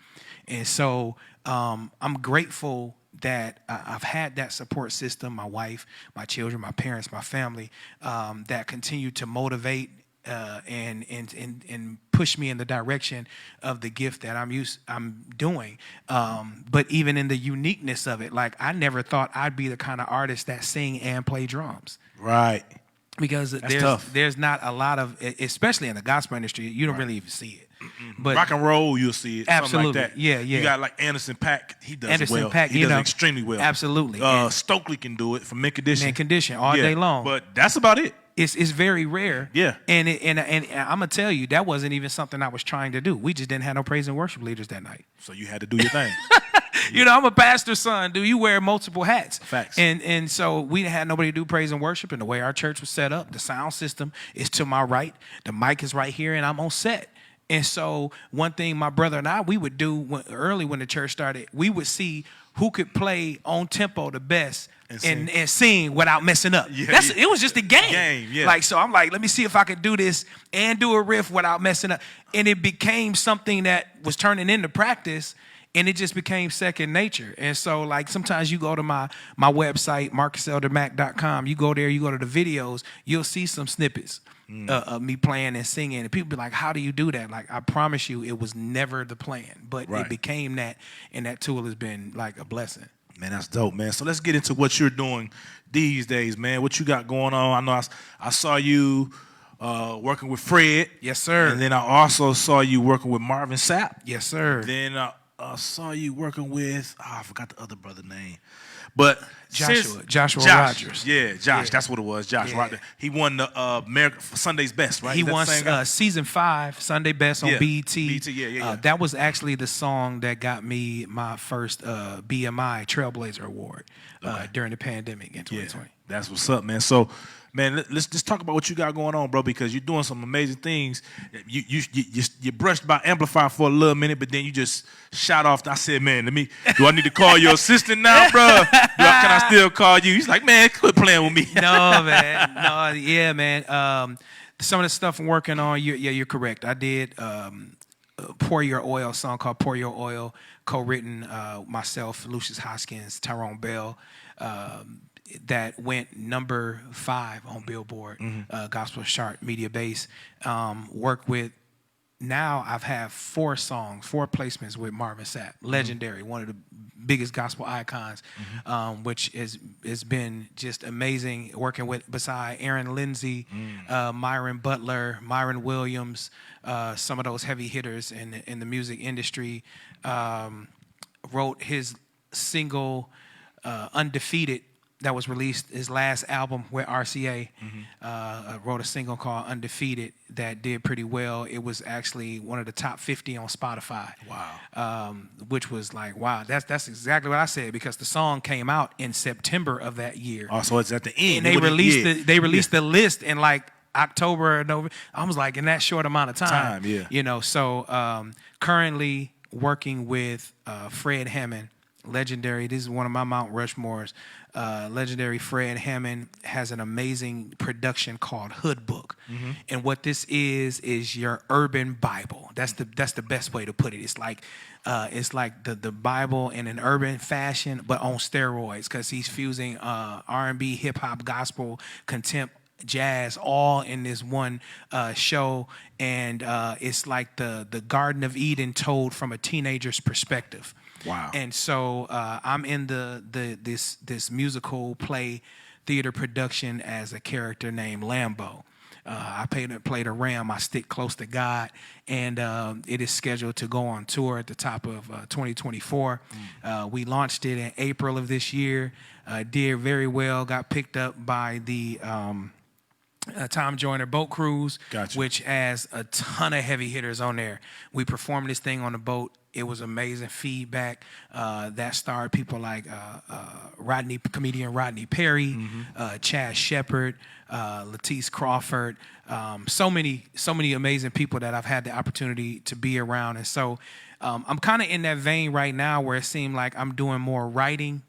And so I'm grateful that I've had that support system, my wife, my children, my parents, my family, that continue to motivate and push me in the direction of the gift that I'm doing. But even in the uniqueness of it, like I never thought I'd be the kind of artist that sing and play drums. Right. Because there's not a lot of, especially in the gospel industry, you don't really even see it. But rock and roll, you'll see it. Absolutely. Like that. Yeah. You got like Anderson .Paak. He does well. .Paak, he does extremely well. Absolutely. Stokely can do it from Mint Condition. Mint Condition all day long. But that's about it. It's very rare. Yeah. And I'm going to tell you, that wasn't even something I was trying to do. We just didn't have no praise and worship leaders that night. So you had to do your thing. You know, I'm a pastor's son, dude. You wear multiple hats. Facts. And so we didn't have nobody to do praise and worship. And the way our church was set up, the sound system is to my right. The mic is right here, and I'm on set. And so one thing my brother and I, we would do early when the church started, we would see who could play on tempo the best and sing without messing up. Yeah, it was just a game. Like, so I'm like, let me see if I could do this and do a riff without messing up. And it became something that was turning into practice, and it just became second nature. And so, like, sometimes you go to my website, marcuseldermac.com, you go there, you go to the videos, you'll see some snippets of me playing and singing. And people be like, how do you do that? Like, I promise you, it was never the plan. But it became that, and that tool has been, like, a blessing. Man, that's dope, man. So let's get into what you're doing these days, man. What you got going on? I know I saw you working with Fred. Yes, sir. And then I also saw you working with Marvin Sapp. Yes, sir. Then I saw you working with, I forgot the other brother name. But Joshua Rogers. Yeah, Josh. Yeah. That's what it was. Josh. Yeah. Right. He won the Sunday's Best, right? He won season 5 Sunday Best on BET. Yeah. That was actually the song that got me my first BMI Trailblazer Award during the pandemic in 2020. Yeah, that's what's up, man. So, man, let's just talk about what you got going on, bro, because you're doing some amazing things. You brushed by Amplifier for a little minute, but then you just shot off. I said, man, do I need to call your assistant now, bro? Can I still call you? He's like, man, quit playing with me. No, man. No, yeah, man. Some of the stuff I'm working on, you're correct. I did Pour Your Oil, a song called Pour Your Oil, co-written myself, Lucius Hoskins, Tyrone Bell, that went number 5 on Billboard, Gospel Chart, Media Base. Now I've had 4 placements with Marvin Sapp, legendary, one of the biggest gospel icons, which has been just amazing working with, beside Aaron Lindsay, Myron Butler, Myron Williams, some of those heavy hitters in the music industry. Wrote his single, Undefeated, that was released, his last album with RCA. Wrote a single called Undefeated that did pretty well. It was actually one of the top 50 on Spotify. Wow. Which was like, wow, that's exactly what I said, because the song came out in September of that year. Oh, so it's at the end. And they released the list in like October or November. I was like, in that short amount of time. You know, so currently working with Fred Hammond, legendary. This is one of my Mount Rushmores. Legendary Fred Hammond has an amazing production called Hood Book, and what this is your urban Bible. That's the best way to put it. It's like the Bible in an urban fashion, but on steroids, because he's fusing R&B, hip hop, gospel, contempt, jazz, all in this one show, and it's like the Garden of Eden told from a teenager's perspective. Wow. And so I'm in this musical play theater production as a character named Lambo. I played a ram. I stick close to God, and it is scheduled to go on tour at the top of 2024. We launched it in April of this year. Did very well. Got picked up by the Tom Joyner Boat Cruise, which has a ton of heavy hitters on there. We performed this thing on the boat. It was amazing feedback. That starred people like comedian Rodney Perry, Chad Shepard, Latisse Crawford, so many amazing people that I've had the opportunity to be around. And so I'm kind of in that vein right now where it seemed like I'm doing more writing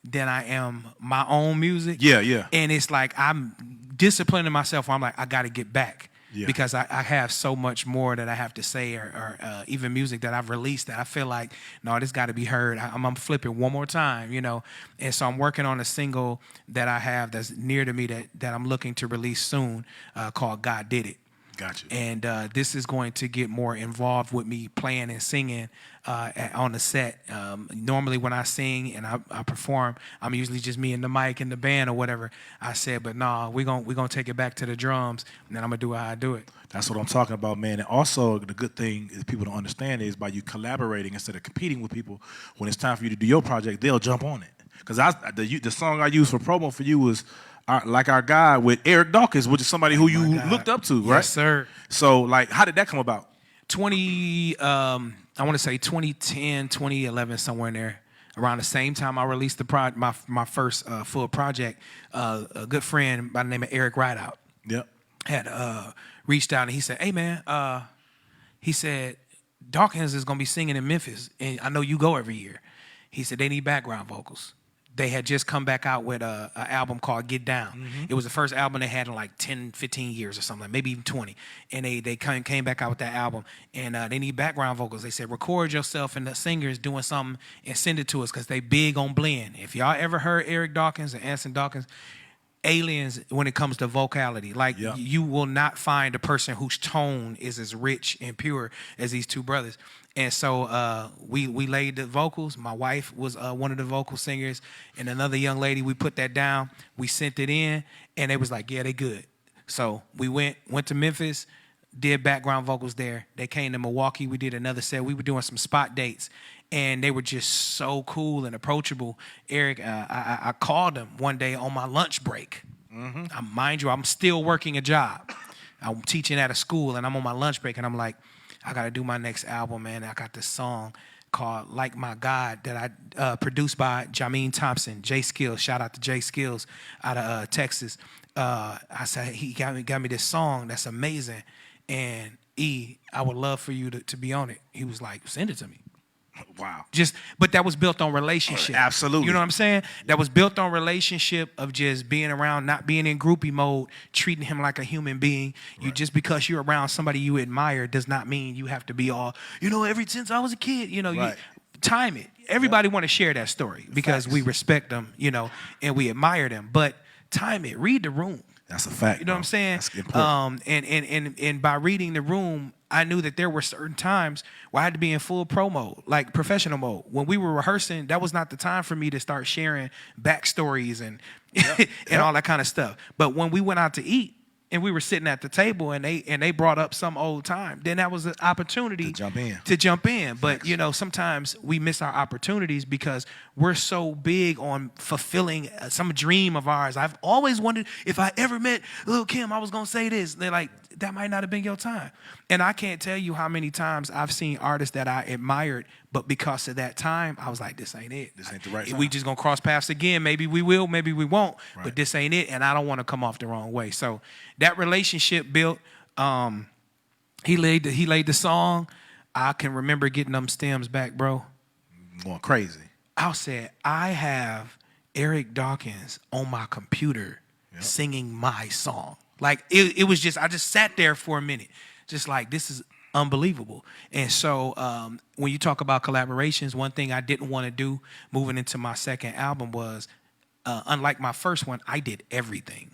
than I am my own music. Yeah. And it's like I'm disciplining myself where I'm like, I got to get back. Because I have so much more that I have to say, or even music that I've released that I feel like, no, this got to be heard. I'm flipping one more time, you know. And so I'm working on a single that I have that's near to me that I'm looking to release soon, called God Did It. Gotcha. And this is going to get more involved with me playing and singing on the set. Normally when I sing and I perform, I'm usually just me and the mic and the band or whatever. I said, but nah, we're gonna take it back to the drums, and then I'm gonna do how I do it. That's what I'm talking about, man. And also the good thing is people don't understand is by you collaborating instead of competing with people, when it's time for you to do your project, they'll jump on it. Because the song I used for promo for you was our guy with Eric Dawkins, which is somebody who you looked up to, right? Yes, sir. So, like, how did that come about? I want to say 2010, 2011, somewhere in there. Around the same time I released my first full project, a good friend by the name of Eric Rideout had reached out, and he said, hey, man, he said, Dawkins is going to be singing in Memphis, and I know you go every year. He said, they need background vocals. They had just come back out with an album called Get Down. It was the first album they had in like 10, 15 years or something, maybe even 20. And they came back out with that album. And they need background vocals. They said, record yourself and the singers doing something and send it to us, because they big on blend. If y'all ever heard Eric Dawkins and Anson Dawkins, aliens when it comes to vocality. Like, you will not find a person whose tone is as rich and pure as these two brothers. And so we laid the vocals. My wife was one of the vocal singers, and another young lady. We put that down. We sent it in, and they was like, yeah, they good. So we went to Memphis, did background vocals there. They came to Milwaukee. We did another set. We were doing some spot dates, and they were just so cool and approachable. Eric, I called them one day on my lunch break. Mind you, I'm still working a job. I'm teaching at a school, and I'm on my lunch break, and I'm like, I got to do my next album, man. I got this song called Like My God that I produced by Jameen Thompson, Jay Skills. Shout out to Jay Skills out of Texas. I said, he got me this song that's amazing, and I would love for you to be on it. He was like, send it to me. Wow. But that was built on relationship. Absolutely. You know what I'm saying? That was built on relationship of just being around, not being in groupie mode, treating him like a human being. You just because you're around somebody you admire does not mean you have to be all, ever since I was a kid, you time it. Everybody want to share that story because we respect them, and we admire them. But time it. Read the room. That's a fact. You know what I'm saying? That's important. And by reading the room, I knew that there were certain times where I had to be in full pro mode, like professional mode. When we were rehearsing, that was not the time for me to start sharing backstories and all that kind of stuff. But when we went out to eat and we were sitting at the table and they brought up some old time, then that was an opportunity to jump in. But sometimes we miss our opportunities because we're so big on fulfilling some dream of ours. I've always wondered if I ever met Lil' Kim, I was gonna say this. They're like, that might not have been your time. And I can't tell you how many times I've seen artists that I admired, but because of that time, I was like, this ain't it. This ain't the right time. We just gonna cross paths again. Maybe we will, maybe we won't. Right. But this ain't it, and I don't want to come off the wrong way. So that relationship built. He laid the song. I can remember getting them stems back, bro. Going crazy. I said, I have Eric Dawkins on my computer singing my song. Like it was just, I just sat there for a minute, just like, this is unbelievable. And so when you talk about collaborations, one thing I didn't want to do moving into my second album was, unlike my first one, I did everything.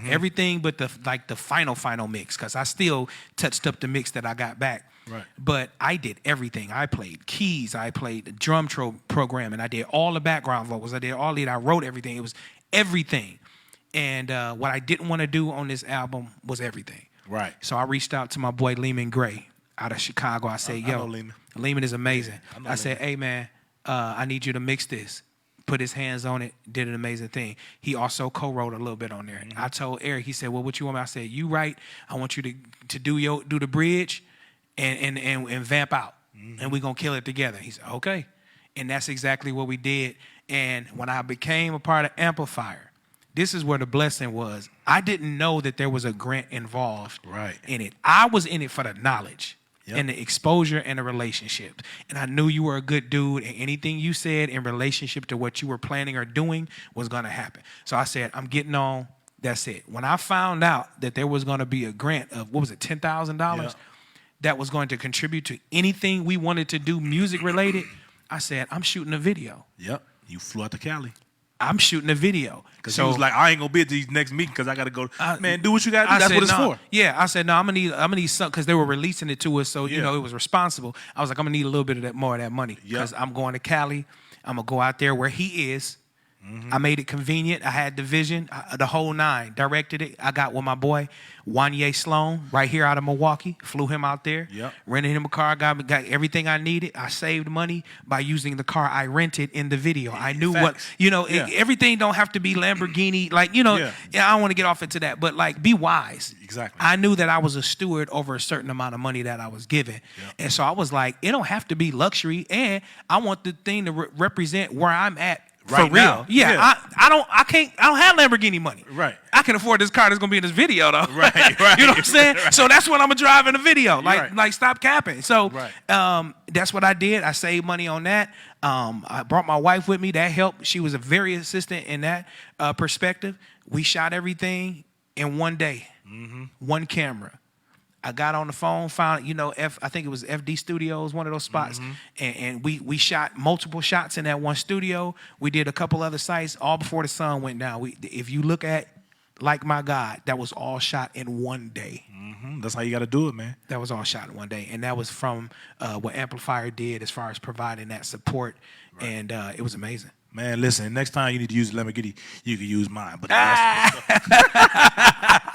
Everything but the final mix, because I still touched up the mix that I got back. Right. But I did everything. I played keys, I played the drum program, and I did all the background vocals. I did all it. I wrote everything. It was everything. And what I didn't want to do on this album was everything. Right. So I reached out to my boy Lehman Gray out of Chicago. I said, yo, Lehman is amazing. I said, hey, man, I need you to mix this. Put his hands on it, did an amazing thing. He also co-wrote a little bit on there. I told Eric, he said, well, what you want me? I said, you write. I want you to do the bridge and vamp out. And we're going to kill it together. He said, okay. And that's exactly what we did. And when I became a part of Amplifier, this is where the blessing was. I didn't know that there was a grant involved in it. I was in it for the knowledge and the exposure and the relationship. And I knew you were a good dude, and anything you said in relationship to what you were planning or doing was going to happen. So I said, I'm getting on. That's it. When I found out that there was going to be a grant of, $10,000 that was going to contribute to anything we wanted to do music related, I said, I'm shooting a video. Yep. You flew out to Cali. I'm shooting a video. Because he was like, I ain't going to be at these next meeting because I got to go. Man, do what you got to do. That's what it's for. Yeah, I said, no, I'm going to need some, because they were releasing it to us, so, it was responsible. I was like, I'm going to need a little bit of that, more of that money because I'm going to Cali. I'm going to go out there where he is. I made it convenient. I had the vision, the whole nine. Directed it. I got with my boy, Wanye Sloan, right here out of Milwaukee. Flew him out there. Rented him a car. Got everything I needed. I saved money by using the car I rented in the video. I knew everything don't have to be Lamborghini. I don't want to get off into that. But, be wise. Exactly. I knew that I was a steward over a certain amount of money that I was given. And so I was like, it don't have to be luxury. And I want the thing to represent where I'm at. Right for real. now. I don't have Lamborghini money. Right. I can afford this car that's gonna be in this video though. Right. You know what I'm saying? Right. So that's what I'm gonna drive in the video. Like stop capping. So Right. That's what I did. I saved money on that. I brought my wife with me. That helped. She was a very assistant in that perspective. We shot everything in one day. One camera. I got on the phone, found, I think it was FD Studios, one of those spots. And we shot multiple shots in that one studio. We did a couple other sites all before the sun went down. If you look at Like My God, that was all shot in one day. That's how you got to do it, man. That was all shot in one day. And that was from what Amplifier did as far as providing that support. Right. And it was amazing. Man, listen, next time you need to use Lamborghini, you can use mine. But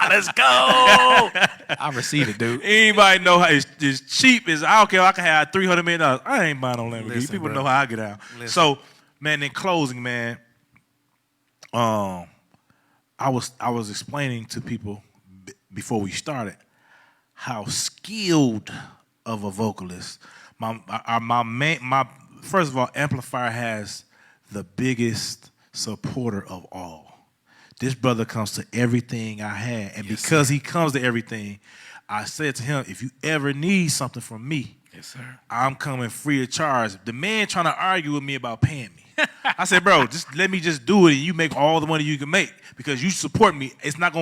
Let's go. I received it, dude. Anybody know how it's cheap as I don't care. I can have $300 million. I ain't buying no Lamborghini. People know how I get out. Listen. So, man, in closing, man, I was explaining to people before we started how skilled of a vocalist. First of all, Amplifier has the biggest supporter of all. This brother comes to everything I had, and yes, because he comes to everything, I said to him, if you ever need something from me, yes, sir, I'm coming free of charge. The man trying to argue with me about paying me. I said, bro, just let me just do it, and you make all the money you can make because you support me. It's not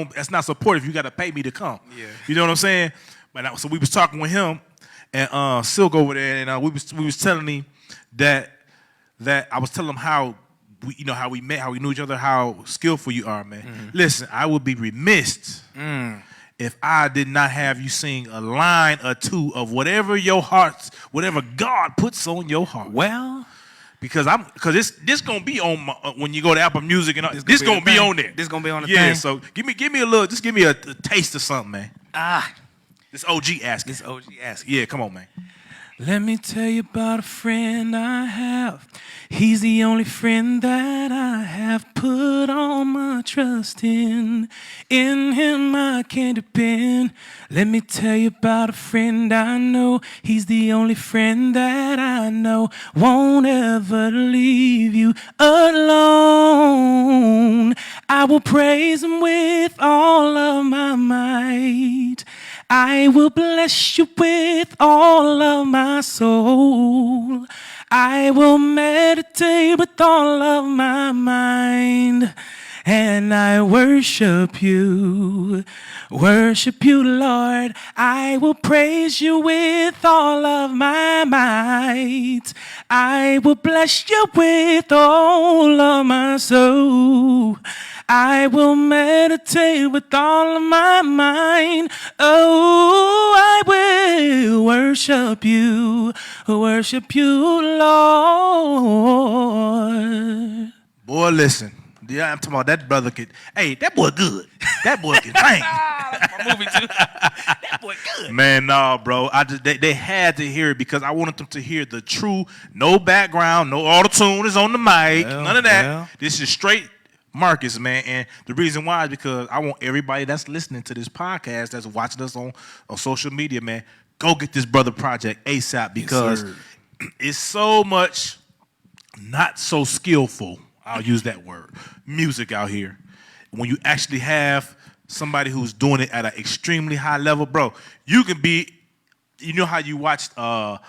support if you got to pay me to come. Yeah. You know what I'm saying? But so we was talking with him and Silk over there, and we was telling him that I was telling him how we met, how we knew each other, how skillful you are, man. Mm-hmm. Listen, I would be remiss if I did not have you sing a line or two of whatever God puts on your heart. Well, because this gonna be on when you go to Apple Music and all, this gonna be on there. This gonna be on the thing. Yeah, so give me a little, just give me a taste of something, man. This OG asking. Yeah, come on, man. Let me tell you about a friend I have. He's the only friend that I have put all my trust in. In him I can depend. Let me tell you about a friend I know. He's the only friend that I know. Won't ever leave you alone. I will praise him with all of my might. I will bless you with all of my soul. I will meditate with all of my mind. And I worship you, Lord. I will praise you with all of my might. I will bless you with all of my soul. I will meditate with all of my mind. Oh, I will worship you, Lord. Boy, listen. Yeah, I'm talking about that brother hey, that boy good. That boy can sing. That's my movie too. That boy good. Man, no, bro. They had to hear it because I wanted them to hear the true, no background, no auto-tune is on the mic, none of that. Well. This is straight Marcus, man, and the reason why is because I want everybody that's listening to this podcast, that's watching us on social media, man, go get this brother project ASAP because it's so much not so skillful, I'll use that word, music out here. When you actually have somebody who's doing it at an extremely high level, bro, you can be, you know how you watch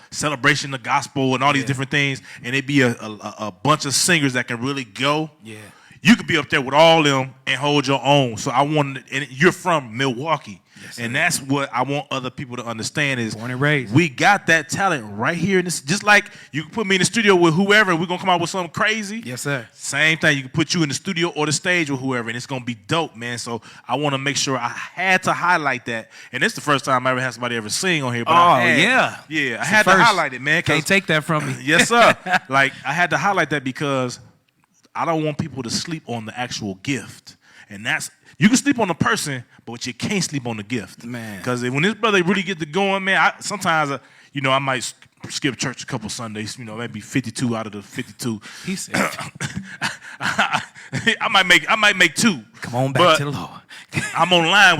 Celebration of Gospel and all these different things, and it be a bunch of singers that can really go. Yeah. You could be up there with all them and hold your own. So I wanted, and you're from Milwaukee. Yes, and that's what I want other people to understand is born and raised. We got that talent right here in this. Just like you can put me in the studio with whoever, and we're gonna come out with something crazy. Yes, sir. Same thing. You can put you in the studio or the stage with whoever, and it's gonna be dope, man. So I want to make sure I had to highlight that. And it's the first time I ever had somebody ever sing on here. But I had to highlight it, man. Can't take that from me. Yes, sir. Like I had to highlight that because I don't want people to sleep on the actual gift. And that's, you can sleep on the person, but you can't sleep on the gift. Man. Because when this brother really get to going, man, sometimes, I might skip church a couple Sundays, maybe 52 out of the 52. He said, I might make two. Come on back to the Lord. I'm online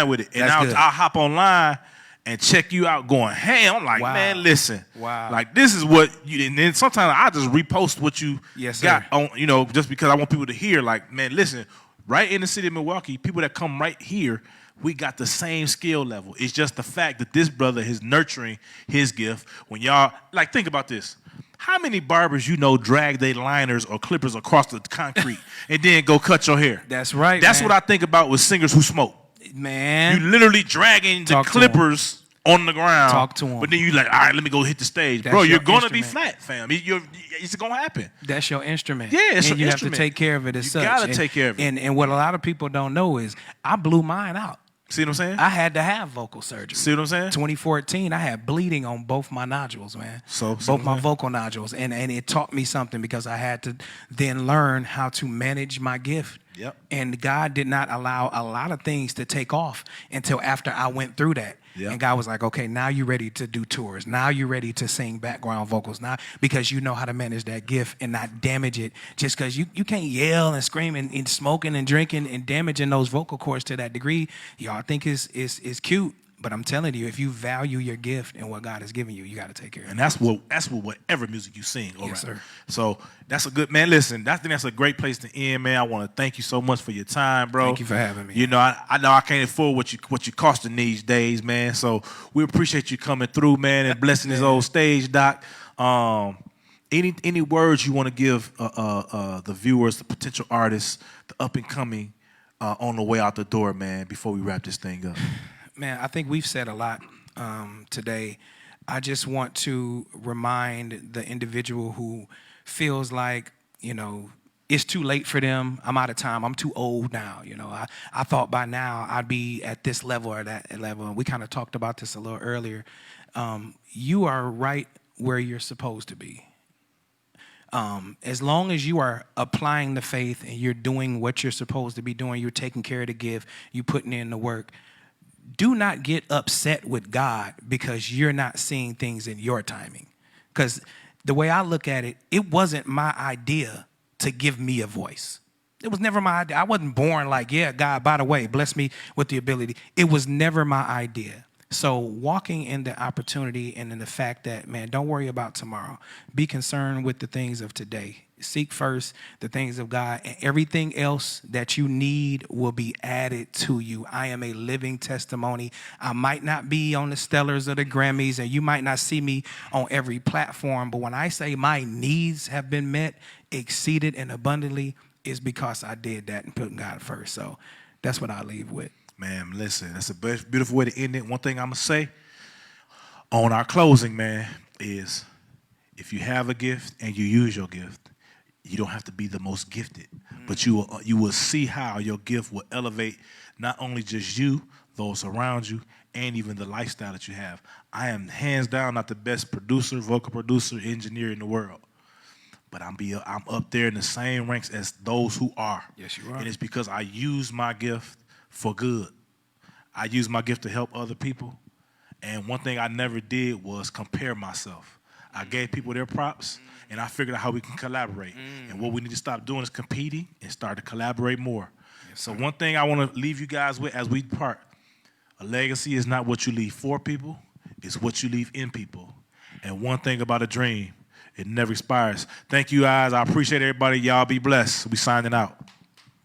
with it. And I'll hop online and check you out going, hey, I'm like, man, listen. Wow. Like, this is what you, and then sometimes I just repost what you got on, just because I want people to hear, like, man, listen, right in the city of Milwaukee, people that come right here, we got the same skill level. It's just the fact that this brother is nurturing his gift. When y'all, like, think about this. How many barbers drag their liners or clippers across the concrete and then go cut your hair? That's right, That's what I think about with singers who smoke. Man. You literally dragging the clippers on the ground. Talk to him. But then you like, all right, let me go hit the stage. Bro, you're going to be flat, fam. It's going to happen. That's your instrument. Yeah, it's and your you instrument. have to take care of it as such. You got to take care of it. And what a lot of people don't know is I blew mine out. See what I'm saying? I had to have vocal surgery. See what I'm saying? 2014, I had bleeding on both my nodules, man. Both my vocal nodules. And it taught me something because I had to then learn how to manage my gift. Yep. And God did not allow a lot of things to take off until after I went through that. Yep. And God was like, okay, now you're ready to do tours. Now you're ready to sing background vocals. Now, because you know how to manage that gift and not damage it, just because you can't yell and scream and smoking and drinking and damaging those vocal cords to that degree. Y'all think is cute. But I'm telling you, if you value your gift and what God has given you, you got to take care of it. And that's what whatever music you sing. All Yes, right. sir. So that's a good, man. Listen, I think that's a great place to end, man. I want to thank you so much for your time, bro. Thank you for having me. You know, I know I can't afford what you costing these days, man. So we appreciate you coming through, man, and blessing this old stage, Doc. Any words you want to give the viewers, the potential artists, the up and coming on the way out the door, man, before we wrap this thing up? Man, I think we've said a lot today. I just want to remind the individual who feels like, you know, it's too late for them. I'm out of time. I'm too old now. You know, I thought by now I'd be at this level or that level. And we kind of talked about this a little earlier. You are right where you're supposed to be. As long as you are applying the faith and you're doing what you're supposed to be doing, you're taking care of the gift, you're putting in the work, do not get upset with God because you're not seeing things in your timing. Because the way I look at it, it wasn't my idea to give me a voice. It was never my idea. I wasn't born like, yeah, God, by the way, bless me with the ability. It was never my idea. So walking in the opportunity and in the fact that, man, don't worry about tomorrow. Be concerned with the things of today. Seek first the things of God, and everything else that you need will be added to you. I am a living testimony. I might not be on the Stellars or the Grammys, and you might not see me on every platform, but when I say my needs have been met, exceeded, and abundantly, is because I did that and put God first. So that's what I leave with. Man, listen, that's a beautiful way to end it. One thing I'm going to say on our closing, man, is if you have a gift and you use your gift, you don't have to be the most gifted, but you will see how your gift will elevate not only just you, those around you, and even the lifestyle that you have. I am hands down not the best producer, vocal producer, engineer in the world, but I'm up there in the same ranks as those who are. Yes, you are. And it's because I use my gift for good. I use my gift to help other people. And one thing I never did was compare myself. I gave people their props, and I figured out how we can collaborate. And what we need to stop doing is competing and start to collaborate more. Yes, so one thing I want to leave you guys with as we part, a legacy is not what you leave for people, it's what you leave in people. And one thing about a dream, it never expires. Thank you, guys. I appreciate everybody. Y'all be blessed. We signing out.